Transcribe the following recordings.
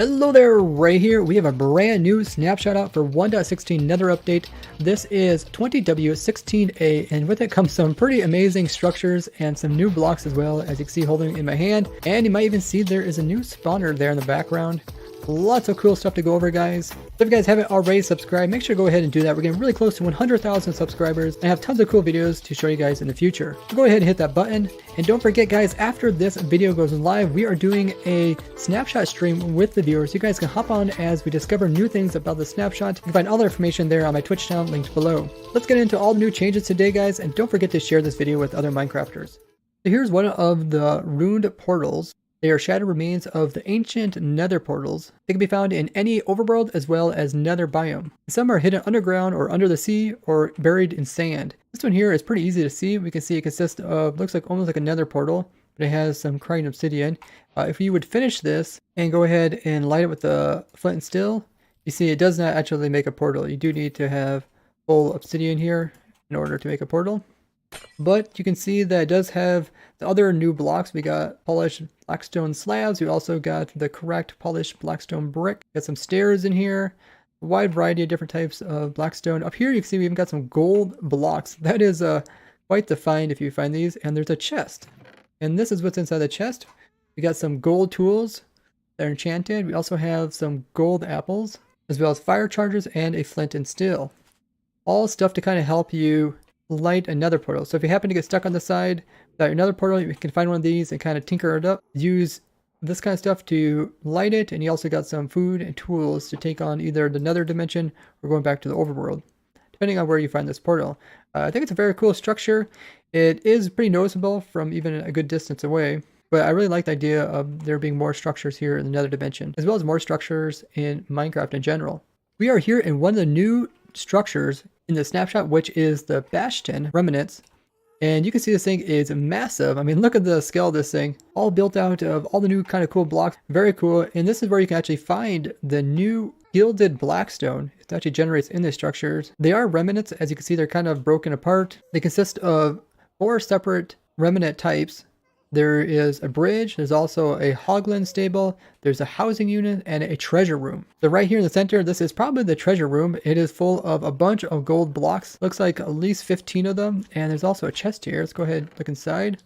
Hello there, Ray here. We have a brand new snapshot out for 1.16 Nether update. This is 20W16A, and with it comes some pretty amazing structures and some new blocks as well, as you can see holding in my hand. And you might even see there is a new spawner there in the background. Lots of cool stuff to go over, guys. If you guys haven't already subscribed, make sure to go ahead and do that. We're getting really close to 100,000 subscribers and I have tons of cool videos to show you guys in the future. So go ahead and hit that button. And don't forget, guys, after this video goes live, we are doing a snapshot stream with the viewers. You guys can hop on as we discover new things about the snapshot. You can find all the information there on my Twitch channel linked below. Let's get into all the new changes today, guys, and don't forget to share this video with other Minecrafters. So here's one of the ruined portals. They are shattered remains of the ancient nether portals. They can be found in any overworld as well as nether biome. Some are hidden underground or under the sea or buried in sand. This one here is pretty easy to see. We can see it consists of, looks like almost like a nether portal, but it has some crying obsidian. If you would finish this and go ahead and light it with the flint and steel, you see it does not actually make a portal. You do need to have full obsidian here in order to make a portal. But you can see that it does have the other new blocks. We got polished blackstone slabs. We also got the correct polished blackstone brick. Got some stairs in here. A wide variety of different types of blackstone. Up here you can see we even got some gold blocks. That is quite the find if you find these. And there's a chest. And this is what's inside the chest. We got some gold tools that are enchanted. We also have some gold apples, as well as fire chargers and a flint and steel. All stuff to kind of help you light another portal. So if you happen to get stuck on the side without another portal, you can find one of these and kind of tinker it up. Use this kind of stuff to light it, and you also got some food and tools to take on either the nether dimension or going back to the overworld, depending on where you find this portal. I think it's a very cool structure. It is pretty noticeable from even a good distance away, but I really like the idea of there being more structures here in the nether dimension, as well as more structures in Minecraft in general. We are here in one of the new structures in the snapshot, which is the Bastion Remnants. And you can see this thing is massive. I mean, look at the scale of this thing. All built out of all the new kind of cool blocks. Very cool. And this is where you can actually find the new gilded blackstone. It actually generates in the structures. They are remnants. As you can see, they're kind of broken apart. They consist of 4 separate remnant types. There is a bridge, there's also a hoglin stable, there's a housing unit, and a treasure room. So right here in the center, this is probably the treasure room. It is full of a bunch of gold blocks. Looks like at least 15 of them. And there's also a chest here. Let's go ahead and look inside.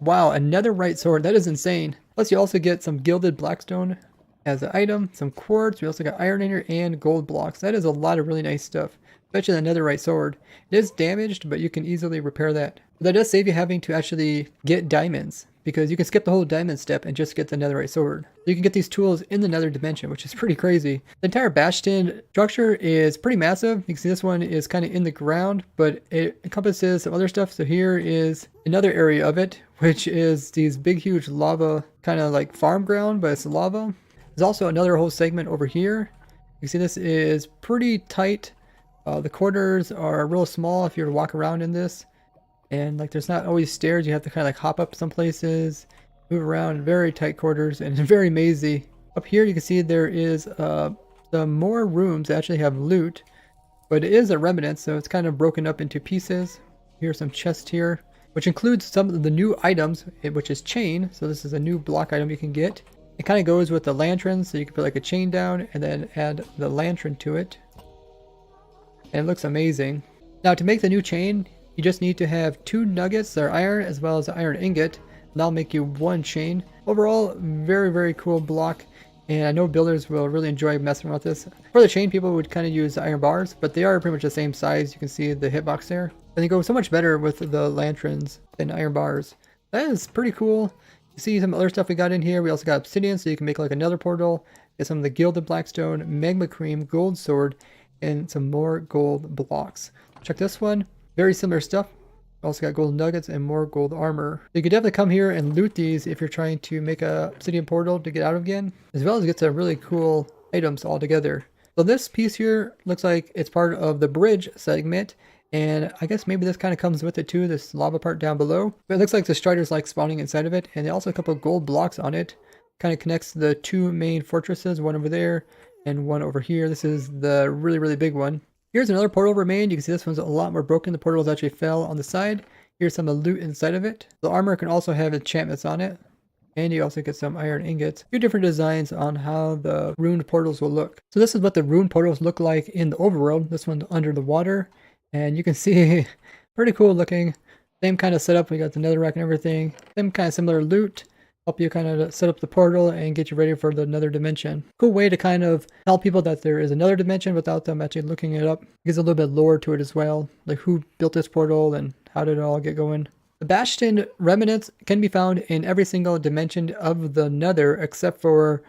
Wow, a netherite sword. That is insane. Plus you also get some gilded blackstone as an item, some quartz. We also got iron in here and gold blocks. That is a lot of really nice stuff. Especially the netherite sword. It is damaged, but you can easily repair that. But that does save you having to actually get diamonds, because you can skip the whole diamond step and just get the netherite sword. You can get these tools in the nether dimension, which is pretty crazy. The entire Bastion structure is pretty massive. You can see this one is kind of in the ground, but it encompasses some other stuff. So here is another area of it, which is these big, huge lava, kind of like farm ground, but it's lava. There's also another whole segment over here. You can see this is pretty tight. The corners are real small if you were to walk around in this. And like there's not always stairs, you have to kind of like hop up some places, move around, very tight quarters, and it's very mazy. Up here you can see there is some more rooms that actually have loot, but it is a remnant, so it's kind of broken up into pieces. Here's some chests here, which includes some of the new items, which is chain. So this is a new block item you can get. It kind of goes with the lantern, so you can put like a chain down and then add the lantern to it. And it looks amazing. Now to make the new chain, you just need to have 2 nuggets that are iron as well as an iron ingot. That'll make you 1 chain. Overall, very, very cool block. And I know builders will really enjoy messing with this. For the chain, people would kind of use iron bars, but they are pretty much the same size. You can see the hitbox there. And they go so much better with the lanterns than iron bars. That is pretty cool. You see some other stuff we got in here. We also got obsidian, so you can make like another portal. Get some of the gilded blackstone, magma cream, gold sword, and some more gold blocks. Check this one. Very similar stuff. Also got gold nuggets and more gold armor. So you could definitely come here and loot these if you're trying to make a obsidian portal to get out again, as well as get some really cool items all together. So this piece here looks like it's part of the bridge segment, and I guess maybe this kind of comes with it too, this lava part down below. But it looks like the striders like spawning inside of it, and also a couple of gold blocks on it. Kind of connects the 2 main fortresses, one over there and one over here. This is the really, really big one. Here's another portal remained. You can see this one's a lot more broken. The portals actually fell on the side. Here's some of the loot inside of it. The armor can also have enchantments on it. And you also get some iron ingots. A few different designs on how the ruined portals will look. So this is what the ruined portals look like in the overworld. This one's under the water. And you can see pretty cool looking. Same kind of setup. We got the netherrack and everything. Same kind of similar loot. Help you kind of set up the portal and get you ready for the another dimension. Cool way to kind of tell people that there is another dimension without them actually looking it up. It gives a little bit of lore to it as well. Like who built this portal and how did it all get going. The Bastion remnants can be found in every single dimension of the Nether except for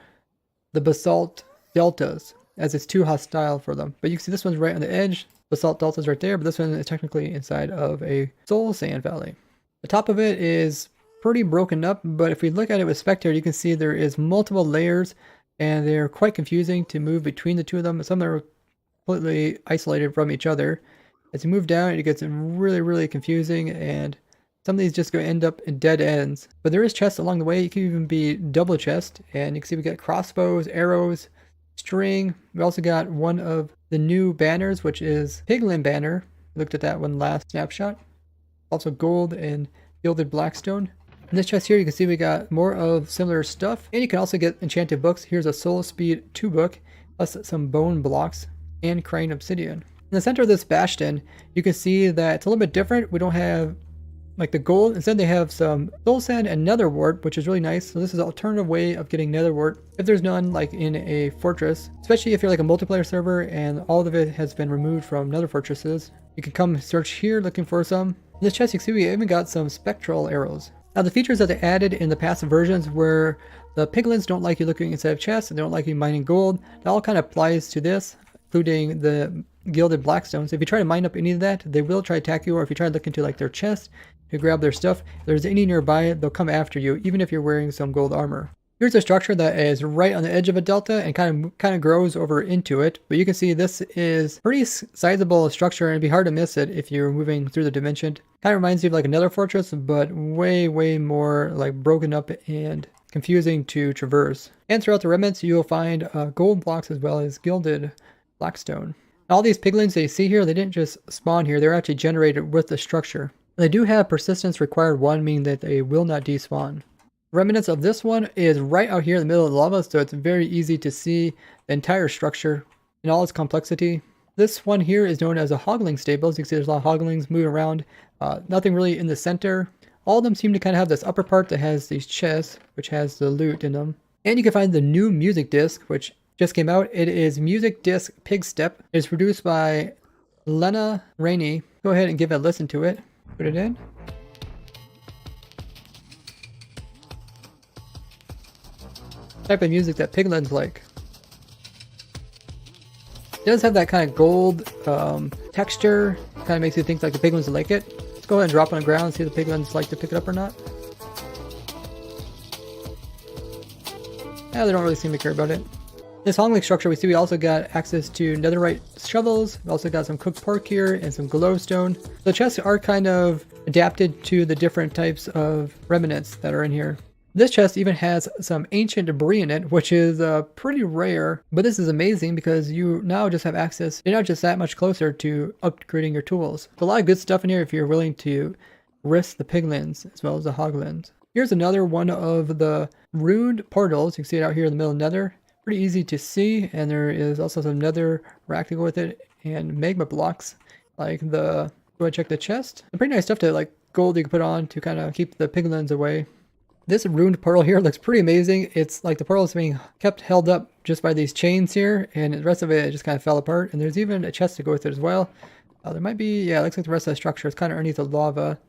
the basalt deltas, as it's too hostile for them. But you can see this one's right on the edge. Basalt delta's right there, but this one is technically inside of a soul sand valley. The top of it is pretty broken up, but if we look at it with Spectator, you can see there is multiple layers and they're quite confusing to move between the two of them. Some are completely isolated from each other. As you move down, it gets really, really confusing, and some of these just go end up in dead ends. But there is chests along the way. You can even be double chest, and you can see we got crossbows, arrows, string. We also got one of the new banners, which is Piglin banner. We looked at that one last snapshot. Also gold and gilded blackstone. In this chest here, you can see we got more of similar stuff, and you can also get enchanted books. Here's a Soul Speed 2 book, plus some bone blocks and Crane obsidian. In the center of this bastion, you can see that it's a little bit different. We don't have like the gold. Instead, they have some soul sand and nether wart, which is really nice. So this is an alternative way of getting nether wart if there's none, like in a fortress, especially if you're like a multiplayer server and all of it has been removed from nether fortresses. You can come search here looking for some. In this chest, you can see we even got some spectral arrows. Now the features that they added in the past versions where the piglins don't like you looking inside of chests and they don't like you mining gold, that all kind of applies to this, including the gilded blackstones. If you try to mine up any of that, they will try to attack you, or if you try to look into like their chest to grab their stuff, if there's any nearby, they'll come after you, even if you're wearing some gold armor. Here's a structure that is right on the edge of a delta and kind of grows over into it, but you can see this is pretty sizable structure and it'd be hard to miss it if you're moving through the dimension. Kind of reminds you of like another fortress, but way more like broken up and confusing to traverse. And throughout the remnants, you'll find gold blocks as well as gilded blackstone. All these piglins that you see here, they didn't just spawn here, they're actually generated with the structure. They do have persistence required 1, meaning that they will not despawn. Remnants of this one is right out here in the middle of the lava, so it's very easy to see the entire structure in all its complexity. This one here is known as a hogling stables. You can see there's a lot of hoglings moving around. Nothing really in the center. All of them seem to kind of have this upper part that has these chests, which has the loot in them. And you can find the new music disc, which just came out. It is Music Disc Pig Step. It's produced by Lena Rainey. Go ahead and give a listen to it. Put it in. Type of music that piglins like. It does have that kind of gold texture. Kind of makes you think like the piglins like it. Let's go ahead and drop it on the ground and see if the piglins like to pick it up or not. Yeah, they don't really seem to care about it. This hongling structure, we see we also got access to netherite shovels. We also got some cooked pork here and some glowstone. The chests are kind of adapted to the different types of remnants that are in here. This chest even has some ancient debris in it, which is pretty rare, but this is amazing because you now just have access, you're not just that much closer to upgrading your tools. There's a lot of good stuff in here if you're willing to risk the piglins as well as the hoglins. Here's another one of the ruined portals. You can see it out here in the middle of nether. Pretty easy to see, and there is also some nether rack to go with it and magma blocks like the, go ahead and check the chest. Some pretty nice stuff to like gold you can put on to kind of keep the piglins away. This ruined portal here looks pretty amazing. It's like the portal is being kept held up just by these chains here, and the rest of it just kind of fell apart. And there's even a chest to go with it as well. There might be, yeah, it looks like the rest of the structure is kind of underneath the lava.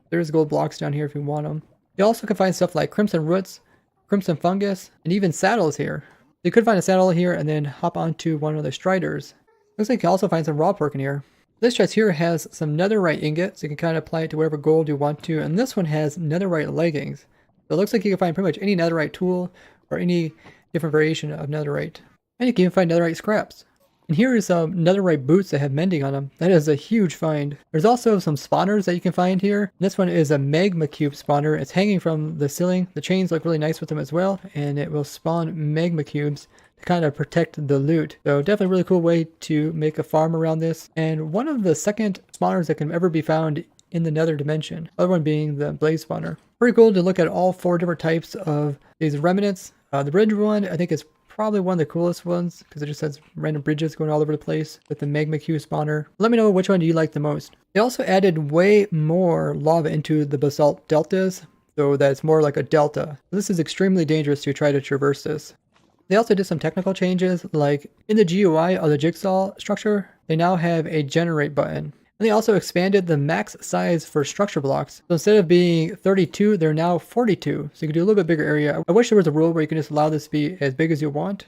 There's gold blocks down here if you want them. You also can find stuff like crimson roots, crimson fungus, and even saddles here. You could find a saddle here and then hop onto one of the striders. Looks like you can also find some raw pork in here. This chest here has some netherite ingots, so you can kind of apply it to whatever gold you want to. And this one has netherite leggings. So it looks like you can find pretty much any netherite tool or any different variation of netherite. And you can even find netherite scraps. And here is some netherite boots that have mending on them. That is a huge find. There's also some spawners that you can find here. This one is a magma cube spawner. It's hanging from the ceiling. The chains look really nice with them as well. And it will spawn magma cubes to kind of protect the loot. So definitely a really cool way to make a farm around this. And one of the second spawners that can ever be found in the nether dimension. Other one being the blaze spawner. Pretty cool to look at all 4 different types of these remnants. The bridge one I think is probably one of the coolest ones because it just has random bridges going all over the place with the magma Q spawner. Let me know which one do you like the most. They also added way more lava into the basalt deltas, so that it's more like a delta. This is extremely dangerous to try to traverse this. They also did some technical changes, like in the GUI of the jigsaw structure, they now have a generate button. And they also expanded the max size for structure blocks. So instead of being 32, they're now 42. So you can do a little bit bigger area. I wish there was a rule where you can just allow this to be as big as you want.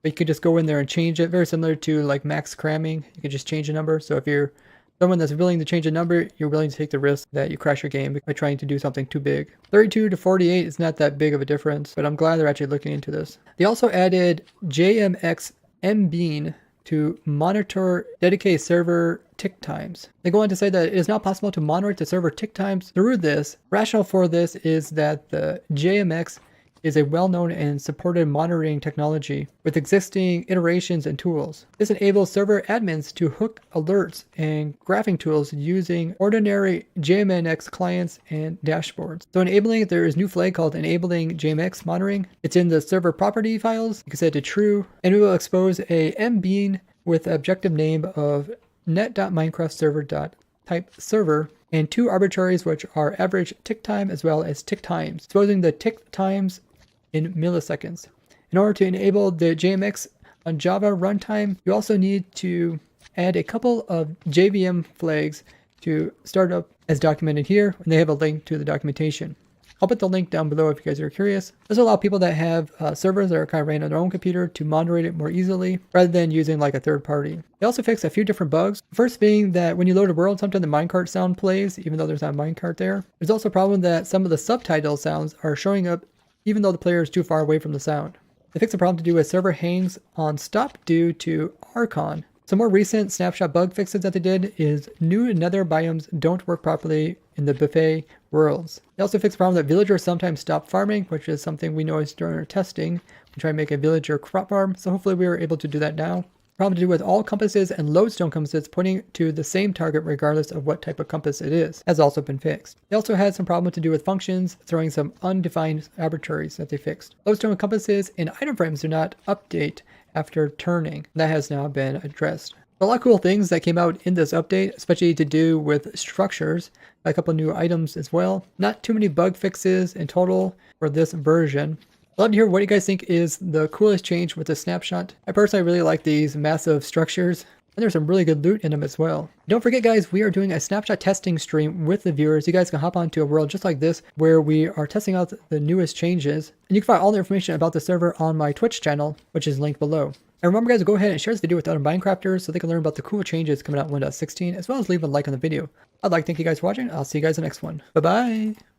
But you could just go in there and change it. Very similar to like max cramming. You can just change a number. So if you're someone that's willing to change a number, you're willing to take the risk that you crash your game by trying to do something too big. 32 to 48 is not that big of a difference, but I'm glad they're actually looking into this. They also added JMX MBean to monitor dedicated server tick times. They go on to say that it is now possible to monitor the server tick times through this. Rationale for this is that the JMX is a well-known and supported monitoring technology with existing iterations and tools. This enables server admins to hook alerts and graphing tools using ordinary JMX clients and dashboards. So enabling, there is a new flag called enabling JMX monitoring. It's in the server property files. You can set it to true, and we will expose a MBean with the objective name of net.minecraftserver.type server and 2 arbitraries, which are average tick time as well as tick times, exposing the tick times in milliseconds. In order to enable the JMX on Java runtime, you also need to add a couple of JVM flags to start up as documented here, and they have a link to the documentation. I'll put the link down below if you guys are curious. This will allow people that have servers that are kind of ran on their own computer to moderate it more easily rather than using like a third party. They also fixed a few different bugs. First being that when you load a world, sometimes the minecart sound plays even though there's not a minecart there. There's also a problem that some of the subtitle sounds are showing up even though the player is too far away from the sound. They fixed a problem to do with server hangs on stop due to Archon. Some more recent snapshot bug fixes that they did is new nether biomes don't work properly in the buffet worlds. They also fixed the problem that villagers sometimes stop farming, which is something we noticed during our testing. We try to make a villager crop farm, so hopefully we were able to do that now. Problem to do with all compasses and lodestone compasses pointing to the same target regardless of what type of compass it is, has also been fixed. They also had some problem to do with functions, throwing some undefined arbitraries that they fixed. Lodestone compasses and item frames do not update after turning. That has now been addressed. A lot of cool things that came out in this update, especially to do with structures, a couple new items as well. Not too many bug fixes in total for this version. I'd love to hear what you guys think is the coolest change with the snapshot. I personally really like these massive structures, and there's some really good loot in them as well. Don't forget guys, we are doing a snapshot testing stream with the viewers. You guys can hop onto a world just like this where we are testing out the newest changes. And you can find all the information about the server on my Twitch channel, which is linked below. And remember guys, to go ahead and share this video with other Minecrafters so they can learn about the cool changes coming out in 1.16, as well as leave a like on the video. I'd like to thank you guys for watching. I'll see you guys in the next one. Bye bye!